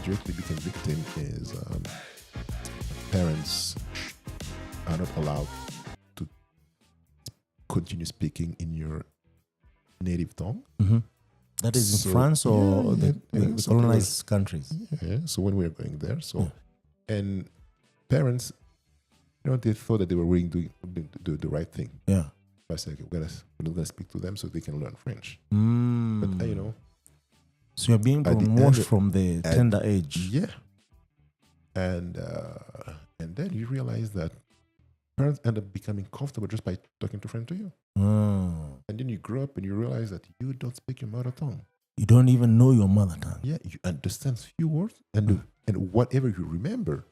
directly became victim is parents are not allowed to continue speaking in your native tongue. That is in France or the colonized countries? Yeah, so when we were going there, and parents, they thought that they were really doing the right thing. Yeah. I said, okay, we're not going to speak to them so they can learn French. But, so you're being brainwashed from the tender age. Yeah. And then you realize that parents end up becoming comfortable just by talking to friends to you. And then you grow up and you realize that you don't speak your mother tongue. You don't even know your mother tongue. Yeah, you understand few words and whatever you remember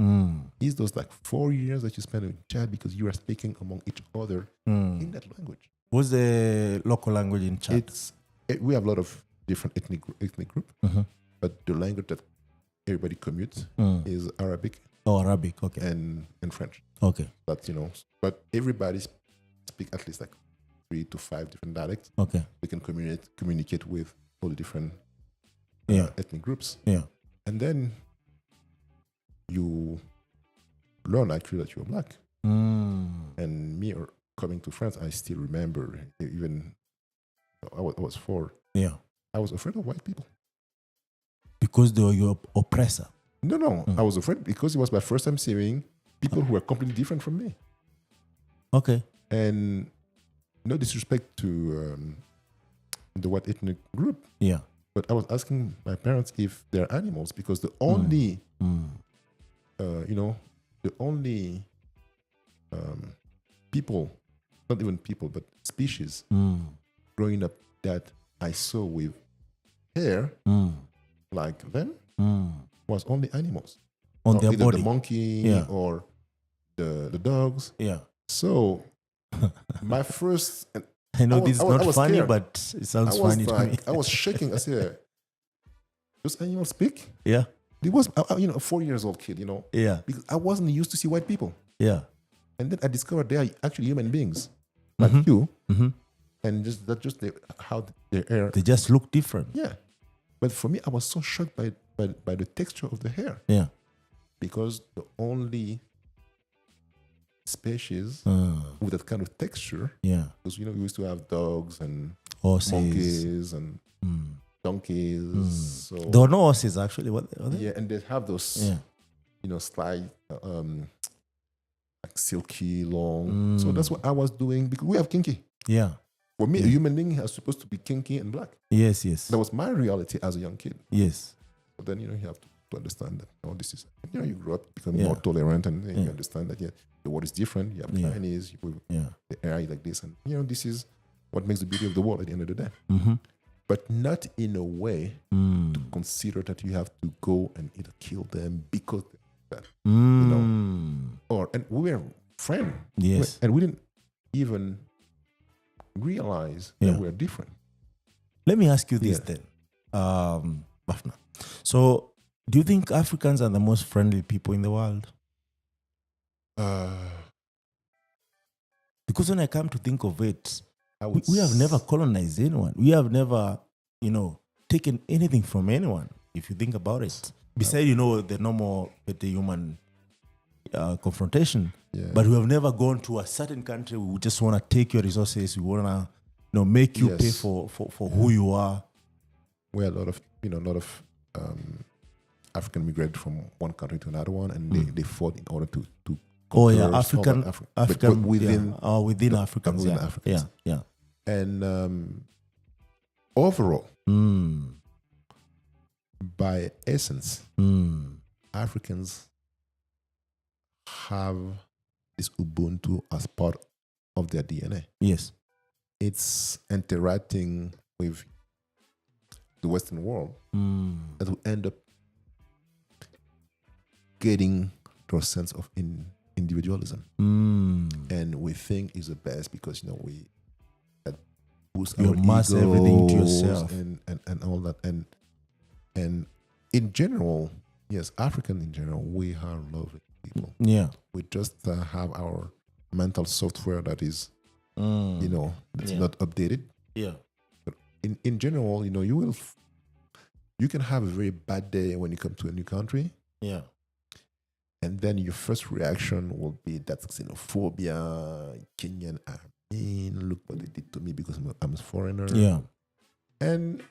is those like 4 years that you spend in Chad because you are speaking among each other in that language. What's the local language in Chad? We have a lot of different ethnic group, but the language that everybody commutes is Arabic. Oh, Arabic, okay. And French. Okay. But but everybody speak at least like 3 to 5 different dialects. Okay. We can communicate with all the different ethnic groups. Yeah. And then you learn actually that you're black. And me coming to France, I still remember even I was 4. Yeah. I was afraid of white people. Because they were your oppressor? No. I was afraid because it was my first time seeing people who were completely different from me. Okay. And no disrespect to the white ethnic group. Yeah. But I was asking my parents if they're animals because the only, the only people, not even people, but species growing up that I saw with hair like them was only animals. On their either body. the monkey or the dogs. Yeah. So my first... I know this is not funny, scared. but it sounds funny to me. I was shaking. I said, "Those animals speak?" Yeah. It was, a 4-year-old kid, Yeah. because I wasn't used to see white people. Yeah. And then I discovered they are actually human beings, like you, and how they are. They just look different. Yeah. But for me, I was so shocked by the texture of the hair. Yeah. Because the only species with that kind of texture. Yeah. Because we used to have dogs and horses, monkeys and donkeys. So there were no horses actually. What are they? Yeah, and they have those slight like silky long. So that's what I was doing because we have kinky. Yeah. For me, a human being is supposed to be kinky and black. Yes. That was my reality as a young kid. Yes. But then you have to understand that this is you grow up becoming more tolerant and you understand that the world is different. You have Chinese, the AI like this, and this is what makes the beauty of the world at the end of the day. But not in a way to consider that you have to go and either kill them because that and we were friends. Yes. And we didn't even realize that we are different. Let me ask you this then, Bah-Pna. So, do you think Africans are the most friendly people in the world? Because when I come to think of it, we have never colonized anyone. We have never, taken anything from anyone, if you think about it. Besides, the normal with the human confrontation. Yeah. But we have never gone to a certain country. We just want to take your resources. We want to, make you pay for who you are. Well, a lot of African migrated from one country to another one, and they fought in order to African within Africans. Within Africans. Yeah. And overall, by essence, Africans have this Ubuntu as part of their DNA. Yes. It's interacting with the Western world that will end up getting to a sense of individualism. And we think is the best because, we boost our mass egos everything to yourself. And all that. And in general, yes, African in general, we are lovely people. Yeah. We just have our mental software that is, that's not updated. Yeah. But in general, you will you can have a very bad day when you come to a new country. Yeah. And then your first reaction will be that's xenophobia, Kenyan, I mean, look what they did to me because I'm a foreigner. Yeah. And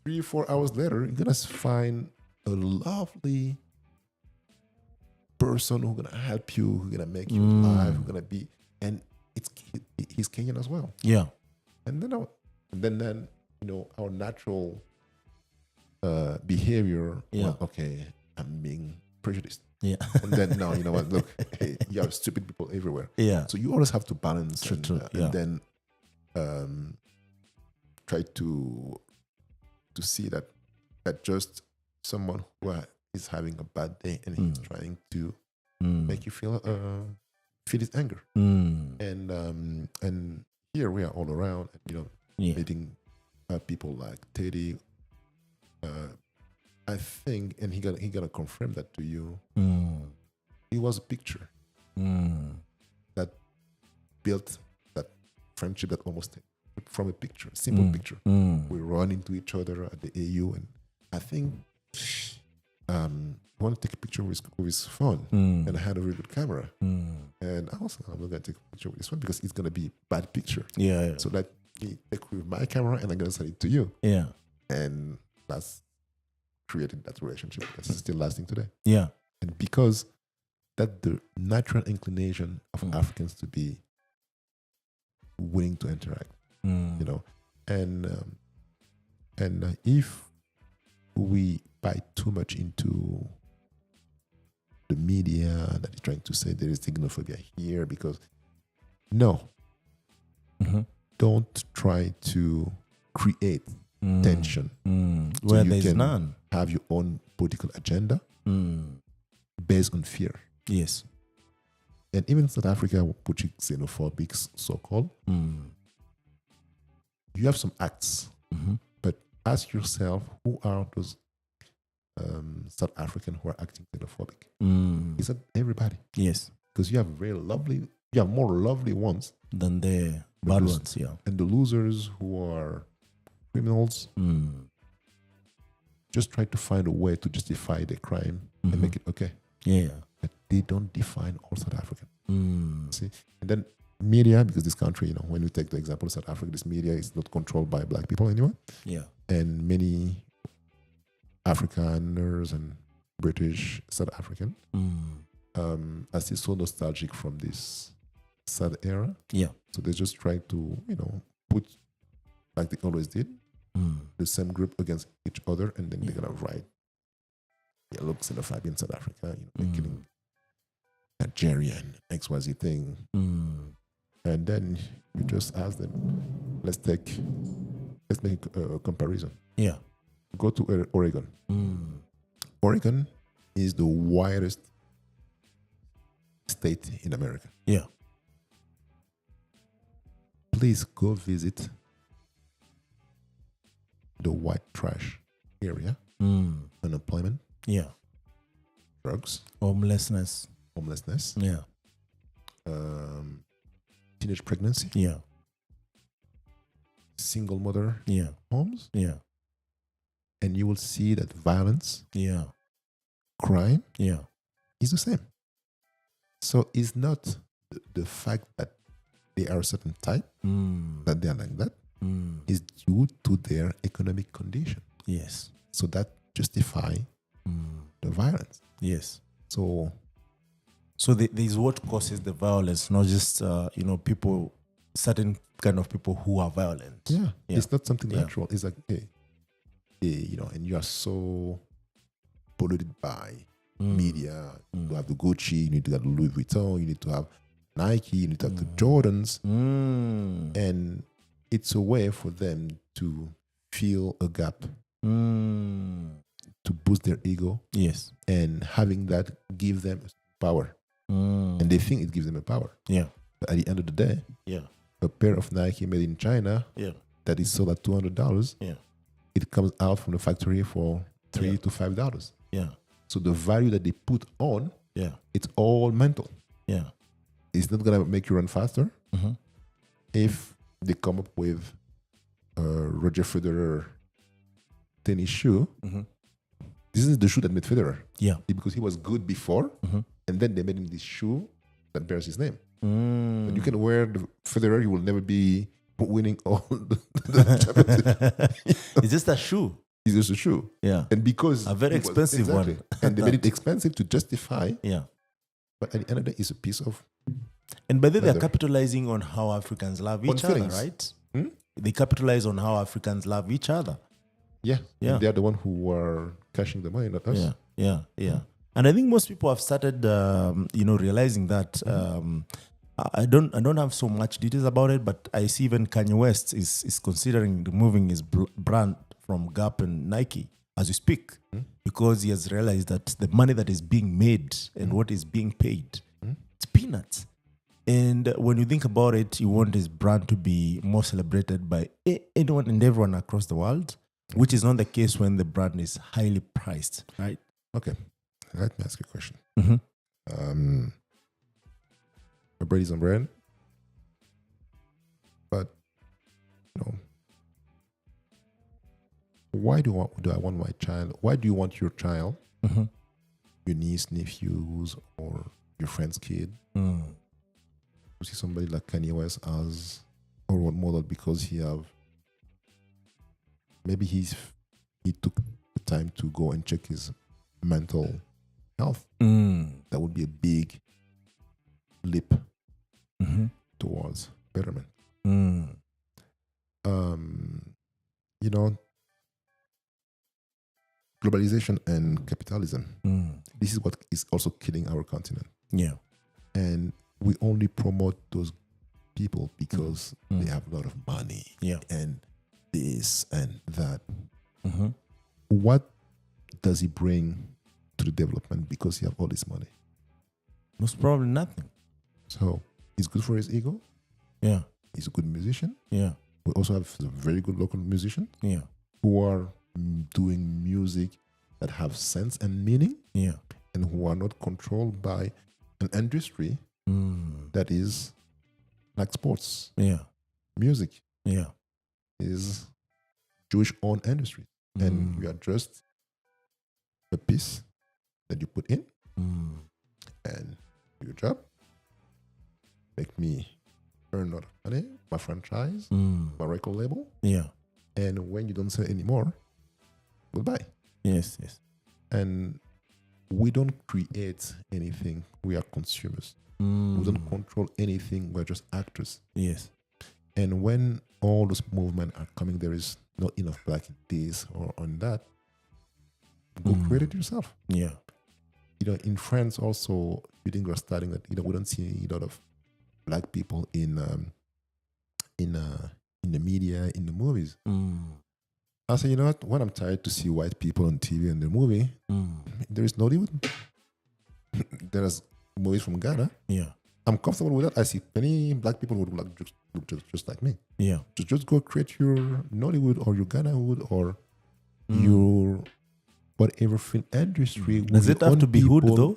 3-4 hours later, you're going to find a lovely person who's going to help you, who's going to make you laugh, who's going to be, and he's Kenyan as well. Yeah. And then our natural behavior, well, okay, I'm being prejudiced. Yeah. And then now, you know what, look, hey, you have stupid people everywhere. Yeah. So you always have to balance True. and then try to see that just someone who is having a bad day and he's trying to make you feel his anger. And here we are all around, meeting people like Teddy. I think, and he gonna confirm that to you. It was a picture that built that friendship that almost from a picture, simple picture. We run into each other at the AU, and I think want to take a picture with his phone, and I had a really good camera, and I was I'm not gonna take a picture with this one because it's gonna be a bad picture. Yeah. So let me take with my camera, and I'm gonna send it to you. Yeah. And that's created that relationship that's still lasting today. Yeah. And because that the natural inclination of Africans to be willing to interact, and if we buy too much into the media that is trying to say there is xenophobia here, because don't try to create tension where there is none. Have your own political agenda based on fear. Yes. And even South Africa, which is xenophobic, so-called, you have some acts, but ask yourself, who are those South Africans who are acting xenophobic? Is that everybody? Yes. Because you have more lovely ones than the bad ones, yeah. And the losers who are criminals just try to find a way to justify the crime and make it okay. Yeah. But they don't define all South African. See? And then media, because this country, when we take the example of South Africa, this media is not controlled by black people anymore. Yeah. And many Afrikaners and British South African are still so nostalgic from this sad era. Yeah. So they just try to, put, like they always did, the same group against each other, and then they're gonna write, look, xenophobia in South Africa, they're killing Nigerian XYZ thing, and then you just ask them, let's make a comparison. Yeah. Go to Oregon. Oregon is the widest state in America. Yeah. Please go visit the white trash area. Unemployment. Yeah. Drugs. Homelessness. Yeah. Teenage pregnancy. Yeah. Single mother. Yeah. Homes. Yeah. And you will see that violence. Yeah. Crime. Yeah. Is the same. So it's not the fact that they are a certain type, that they are like that, is due to their economic condition. Yes. So that justify the violence. Yes. So there's what causes the violence, not just people, certain kind of people who are violent. Yeah. It's not something natural. It's like, and you are so polluted by media. You have the Gucci, you need to have the Louis Vuitton, you need to have Nike, you need to have the Jordans. And it's a way for them to fill a gap, to boost their ego. Yes. And having that give them power. And they think it gives them a power. Yeah. But at the end of the day, a pair of Nike made in China that is sold at $200, it comes out from the factory for $3 to $5. Yeah. So the value that they put on, it's all mental. Yeah. It's not gonna make you run faster if they come up with Roger Federer tennis shoe. This is the shoe that made Federer. Yeah. Because he was good before, and then they made him this shoe that bears his name. But you can wear the Federer, you will never be winning all the championships. It's just a shoe. It's just a shoe. Yeah. And because a very expensive one. And they made it expensive to justify. Yeah. But at the end of the day, it's a piece of. And by the way, they're capitalizing on how Africans love each other, right? They capitalize on how Africans love each other. Yeah. And they're the one who are cashing the money, not us. Yeah. And I think most people have started, realizing that. I don't have so much details about it, but I see even Kanye West is considering removing his brand from Gap and Nike as we speak, because he has realized that the money that is being made and what is being paid, it's peanuts. And when you think about it, you want his brand to be more celebrated by anyone and everyone across the world, which is not the case when the brand is highly priced, right? Okay. Let me ask you a question. My bread is on bread, but why do I want my child? Why do you want your child, your niece, nephews, or your friend's kid, to see somebody like Kanye West as a role model because he took the time to go and check his mental health? That would be a big leap towards betterment. Globalization and capitalism. This is what is also killing our continent. Yeah. And we only promote those people because they have a lot of money. Yeah. And this and that. What does he bring to the development because he have all this money? Most probably nothing. So he's good for his ego. Yeah. He's a good musician. Yeah. We also have very good local musicians. Yeah. Who are doing music that have sense and meaning. Yeah. And who are not controlled by an industry that is like sports. Yeah. Music. Yeah. Is Jewish-owned industry. And we are just a piece that you put in and do your job. Make me earn a lot of money, my franchise, my record label. Yeah. And when you don't sell anymore, goodbye. Yes. And we don't create anything. We are consumers. We don't control anything. We're just actors. Yes. And when all those movements are coming, there is not enough black in this or on that. Go create it yourself. Yeah. In France also, we think we're starting that. We don't see a lot of black people in the media, in the movies. I say, you know what? When I'm tired to see white people on TV and the movie, there is Nollywood. There's movies from Ghana. Yeah. I'm comfortable with that. I see many black people who look just like me. Yeah. Just go create your Nollywood or your Ghanawood or your whatever film industry. Does it have to be hood though?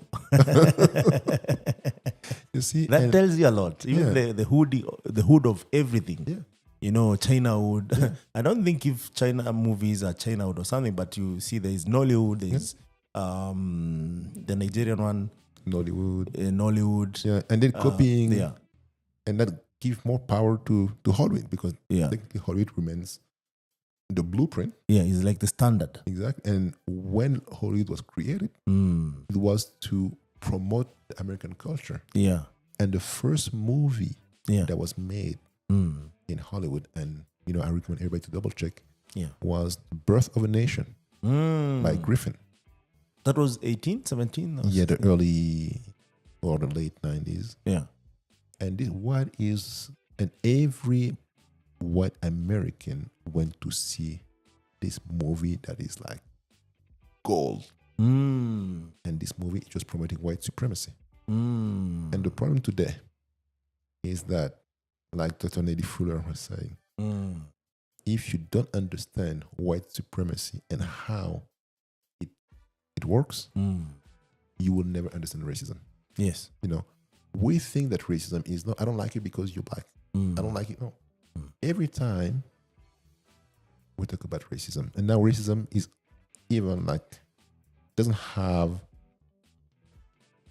You see, that tells you a lot. Even the hood of everything. Yeah. Chinawood. Yeah. I don't think if China movies are Chinawood or something, but you see there is Nollywood, there's the Nigerian one. Nollywood. Yeah, and then copying. Yeah. And that gives more power to Hollywood because Hollywood remains the blueprint. Yeah, it's like the standard. Exactly. And when Hollywood was created, it was to promote the American culture. Yeah. And the first movie that was made in Hollywood, and I recommend everybody to double check, was The Birth of a Nation by Griffin. That was 17? Yeah, the early or the late 90s. Yeah. And every white American went to see this movie that is like gold. And this movie is just promoting white supremacy. And the problem today is that, like Dr. Nelly Fuller was saying, if you don't understand white supremacy and how it works, you will never understand racism. Yes. We think that racism is, no, I don't like you because you're black. I don't like it. No. Every time we talk about racism. And now racism is even like, doesn't have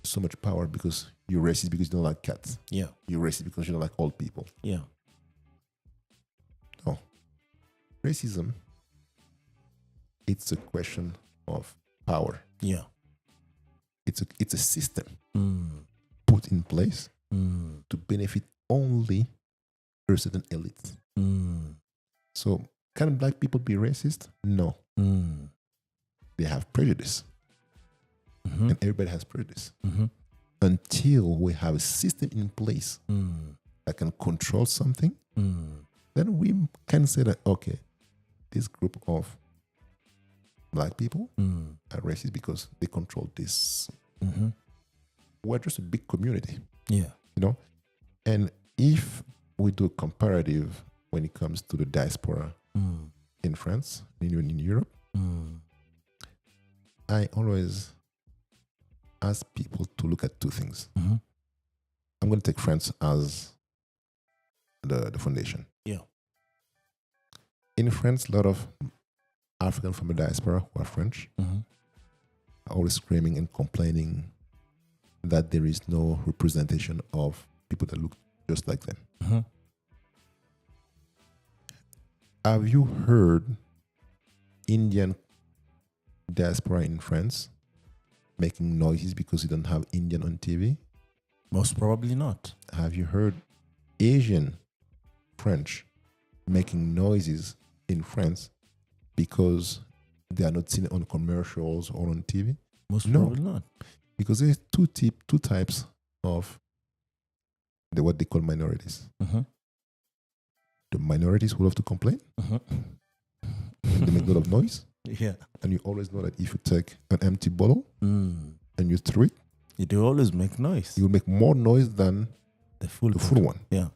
so much power because you're racist because you don't like cats. Yeah. You're racist because you don't like old people. Yeah. No. Racism, it's a question of power. Yeah. It's a system put in place to benefit only a certain elite. So can black people be racist? No. They have prejudice. And everybody has prejudice. Until we have a system in place that can control something, then we can say that, okay, this group of black people are racist because they control this. We're just a big community. Yeah. You know? And if we do a comparative when it comes to the diaspora in France, and even in Europe, I always ask people to look at two things. I'm going to take France as the foundation. Yeah. In France, a lot of African from the diaspora who are French are always screaming and complaining that there is no representation of people that look just like them. Have you heard Indian diaspora in France making noises because you don't have Indian on TV? Most probably not. Have you heard Asian French making noises in France because they are not seen on commercials or on TV? Most probably not. Because there's two types of what they call minorities. The minorities who love to complain. They make a lot of noise. Yeah. And you always know that if you take an empty bottle and you throw it, it will always make noise. You will make more noise than the full one. Yeah.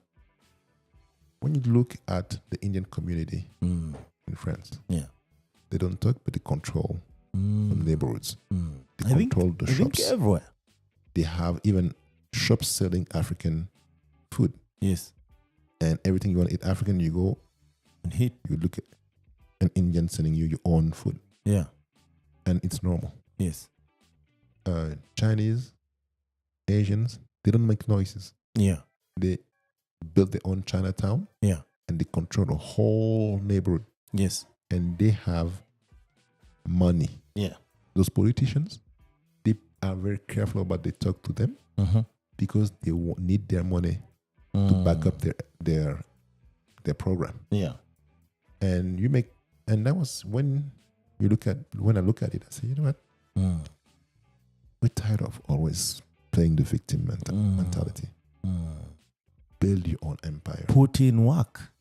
When you look at the Indian community in France, they don't talk, but they control the neighborhoods. They control the shops. I think everywhere. They have even shops selling African food. Yes. And everything you want to eat African, you go and hit. You look at an Indian selling you your own food. Yeah. And it's normal. Yes. Chinese, Asians, they don't make noises. Yeah. They build their own Chinatown. Yeah. And they control the whole neighborhood. Yes. And they have money. Yeah. Those politicians, they are very careful about they talk to them because they need their money to back up their program. Yeah. And that was when I look at it, I say, you know what? We're tired of always playing the victim mentality. Build your own empire. Put in work.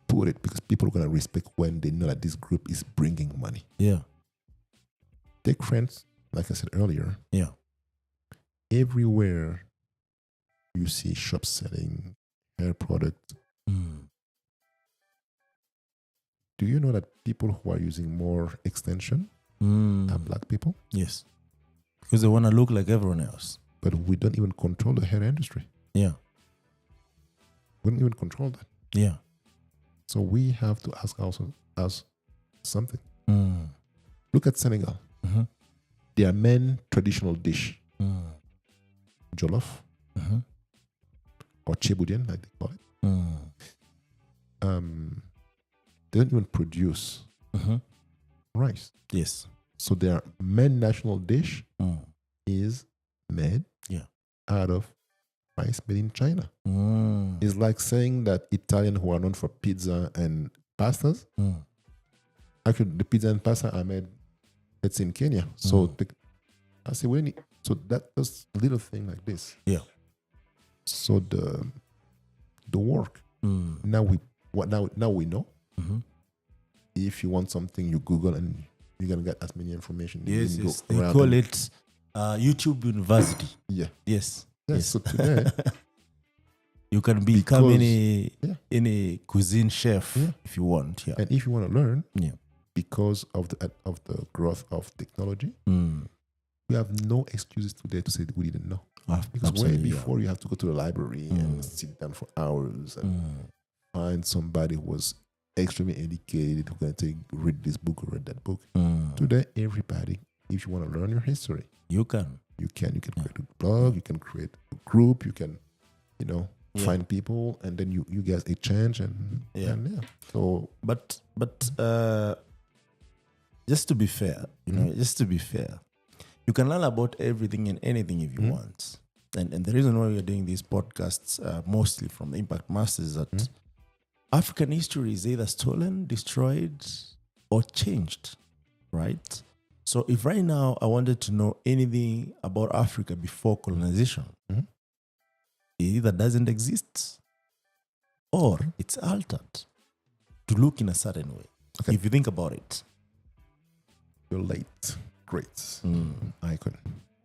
Put it, because people are going to respect when they know that this group is bringing money. Yeah. Take France, like I said earlier. Yeah. Everywhere you see shops selling hair products. Do you know that people who are using more extension are black people? Yes. Because they want to look like everyone else. But we don't even control the hair industry. Yeah. We don't even control that. Yeah. So we have to ask ourselves something. Look at Senegal. Their main traditional dish, jollof, or cheboudienne, like they call it. They don't even produce rice. Yes. So their main national dish is made out of rice made in China. It's like saying that Italians who are known for pizza and pastas, actually the pizza and pasta are made, let's say, in Kenya. So I say, so that's a little thing like this. Yeah. So the work. Now we know. If you want something, you Google and you're gonna get as many information. Yes. They call it YouTube University. Yeah. Yes. So today you can become any cuisine chef if you want. Yeah. And if you want to learn, because of the growth of technology, we have no excuses today to say that we didn't know. Because way before you have to go to the library and sit down for hours and find somebody who was extremely educated, who can read this book or read that book. Today, everybody, if you want to learn your history, you can. You can create a blog, you can create a group, you can, find people, and then you guys exchange and So, but just to be fair, you can learn about everything and anything if you want. And the reason why we are doing these podcasts, mostly from the Impact Masters, is that African history is either stolen, destroyed, or changed, right? So if right now I wanted to know anything about Africa before colonization, it either doesn't exist or it's altered to look in a certain way. Okay. If you think about it. Your late, great icon,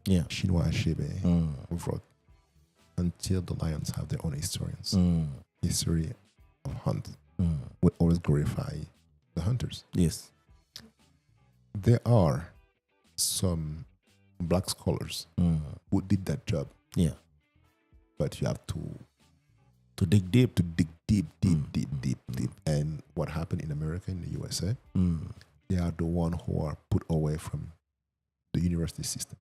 Chinua Achebe, wrote, until the lions have their own historians, history of hunt will always glorify the hunters. Yes. There are some black scholars who did that job. Yeah. But you have to dig deep. To dig deep. And what happened in America, in the USA, they are the ones who are put away from the university system.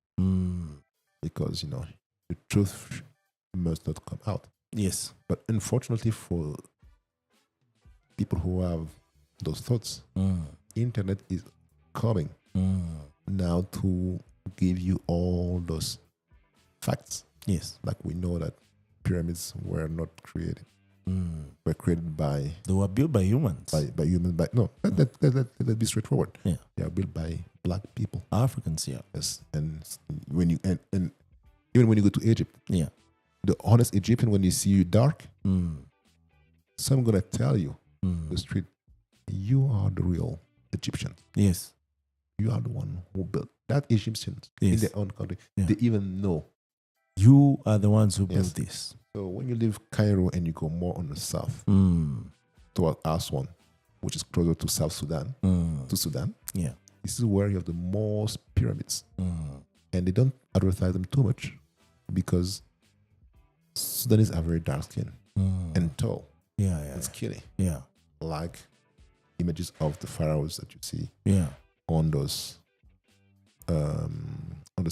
Because, the truth must not come out. Yes. But unfortunately for people who have those thoughts, internet is coming now to give you all those facts. Yes. Like we know that pyramids were not created. Were created by... They were built by humans. By humans. Let's be straightforward. Yeah. They are built by black people. Africans, yeah. Yes. And when you and even when you go to Egypt, the honest Egyptian, when you see you dark, some gonna tell you the street, you are the real Egyptian. Yes. You are the one who built that Egyptians in their own country. Yeah. They even know. You are the ones who built this. So when you leave Cairo and you go more on the south, toward Aswan, which is closer to South Sudan, this is where you have the most pyramids. And they don't advertise them too much because Sudanese are very dark skinned and tall. And skinny. Yeah. Like images of the pharaohs that you see on those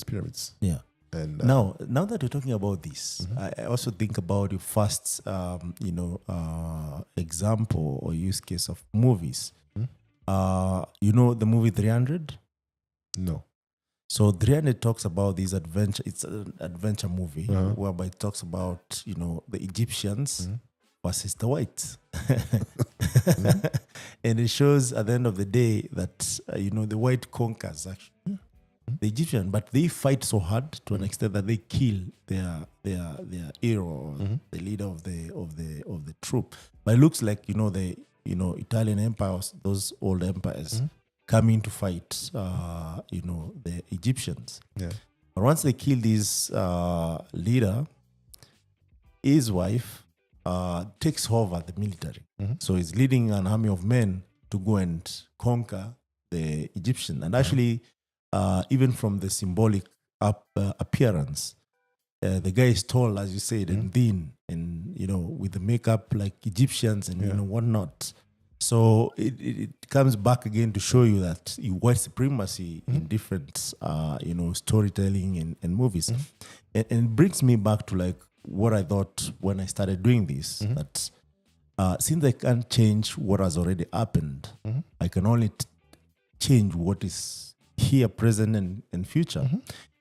pyramids. Yeah. And now that we're talking about this, I also think about your first, example or use case of movies. The movie 300? No. So 300 talks about this adventure. It's an adventure movie whereby it talks about, the Egyptians versus the whites. And it shows at the end of the day that, the white conquers actually. The Egyptian, but they fight so hard to an extent that they kill their hero, the leader of the troop. But it looks like the Italian empires, those old empires, coming to fight the Egyptians. Yeah. But once they kill this leader, his wife takes over the military. So he's leading an army of men to go and conquer the Egyptian. And actually, even from the symbolic appearance, the guy is tall, as you said, and thin, and with the makeup like Egyptians and whatnot. So it comes back again to show you that white supremacy in different storytelling and movies, and it brings me back to like what I thought when I started doing this, that since I can't change what has already happened, I can only change what is here, present, and future.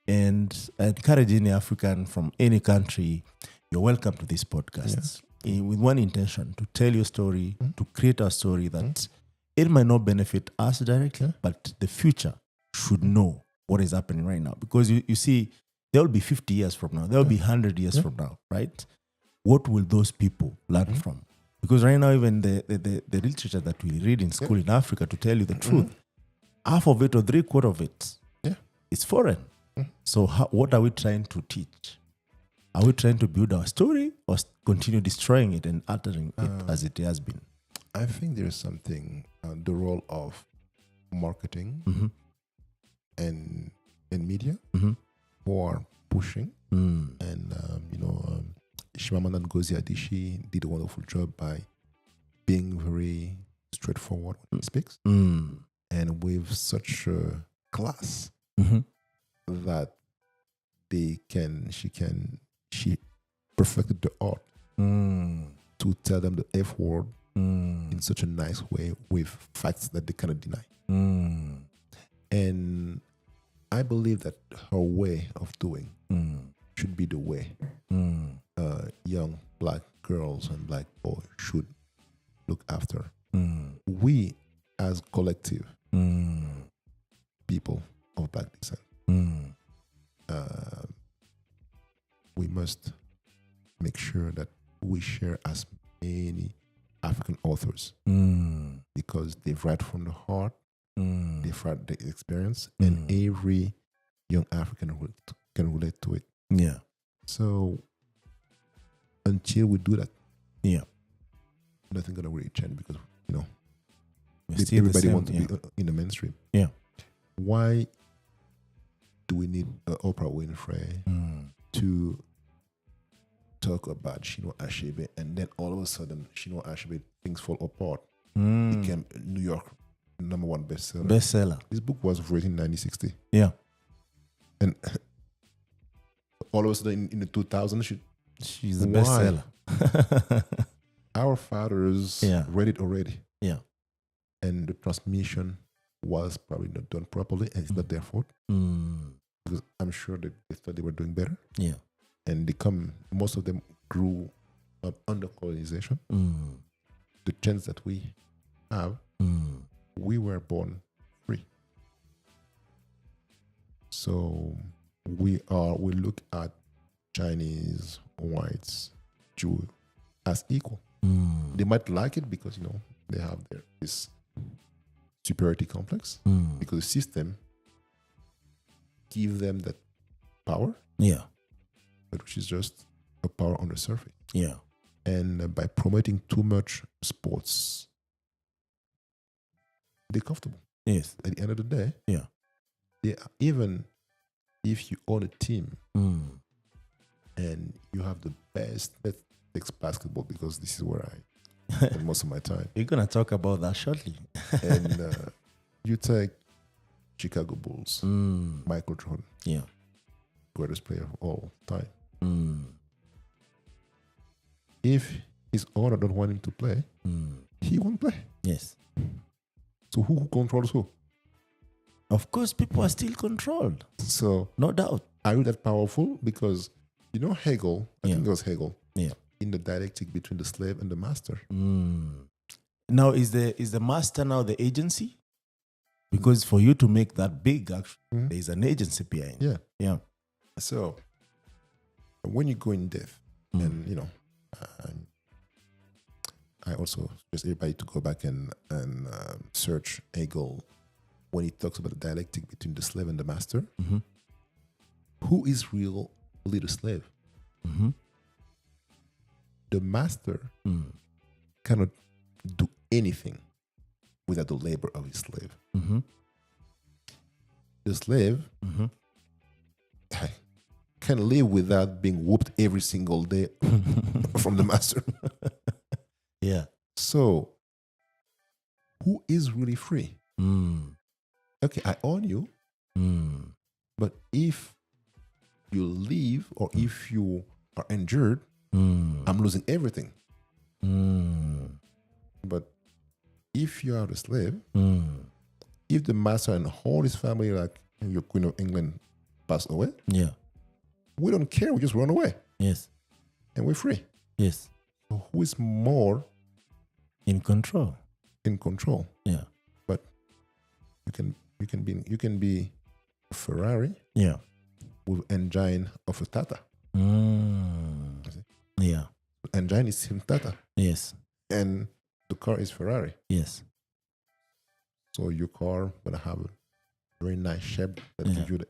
And I encourage any African from any country, you're welcome to this podcast with one intention: to tell your story, to create a story that it might not benefit us directly, but the future should know what is happening right now. Because you see, there will be 50 years from now, there will be 100 years from now, right? What will those people learn from? Because right now, even the literature that we read in school in Africa, to tell you the truth, half of it or 3/4 of it is foreign. So what are we trying to teach? Are we trying to build our story or continue destroying it and altering it as it has been? I think there's something, the role of marketing and media who are pushing. And, Chimamanda Ngozi Adichie did a wonderful job by being very straightforward when he speaks, and with such a class that she perfected the art to tell them the F word in such a nice way with facts that they cannot deny. And I believe that her way of doing should be the way young black girls and black boys should look after. We, as collective people of black descent, we must make sure that we share as many African authors because they write from the heart, they write the experience, and every young African can relate to it. Yeah. So until we do that, nothing gonna really change because everybody wants to be in the mainstream. Yeah. Why do we need Oprah Winfrey to talk about Chinua Achebe, and then all of a sudden Chinua Achebe things fall apart? Became New York #1 bestseller. This book was written in 1960. Yeah. And all of a sudden in the 2000s, she's a bestseller. Our fathers read it already. Yeah. And the transmission was probably not done properly, and it's not their fault. Because I'm sure that they thought they were doing better. Yeah. And most of them grew up under colonization. The chance that we have, we were born free. So we look at Chinese, whites, Jew as equal. They might like it because they have this superiority complex because the system gives them that power. Yeah. But which is just a power on the surface. Yeah. And by promoting too much sports, they're comfortable. Yes. At the end of the day, even if you own a team and you have the best, let's take basketball because this is where I spend most of my time. We're going to talk about that shortly. And you take Chicago Bulls, Michael Jordan. Yeah. Greatest player of all time. If his owner don't want him to play, he won't play. Yes. So who controls who? Of course, people are still controlled. So no doubt. Are you that powerful? Because Hegel, I think it was Hegel, in the dialectic between the slave and the master. Now is the master now the agency? Because for you to make that big, actually, there is an agency behind. Yeah. Yeah. So when you go in depth, and I also suggest everybody to go back and search Hegel when he talks about the dialectic between the slave and the master. Who is really the slave? The master cannot do anything without the labor of his slave. The slave can live without being whooped every single day from the master. Yeah. So, who is really free? Okay, I own you, but if you leave or if you are injured, I'm losing everything. But if you are the slave, if the master and all his family, like your Queen of England, pass away, we don't care. We just run away. Yes. And we're free. Yes. So who is more in control? In control. Yeah. But you can be a Ferrari. Yeah. With engine of a Tata. Yeah. The engine is in Tata. Yes. And the car is Ferrari. Yes. So your car gonna have a very nice shape that gives you the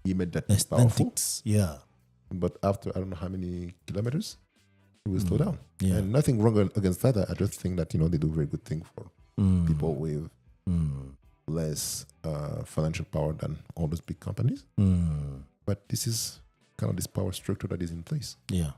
image that is powerful. Yeah. But after I don't know how many kilometers, it will slow down. Yeah. And nothing wrong against that. I just think that they do a very good thing for people with less financial power than all those big companies. But this is kind of this power structure that is in place. Yeah.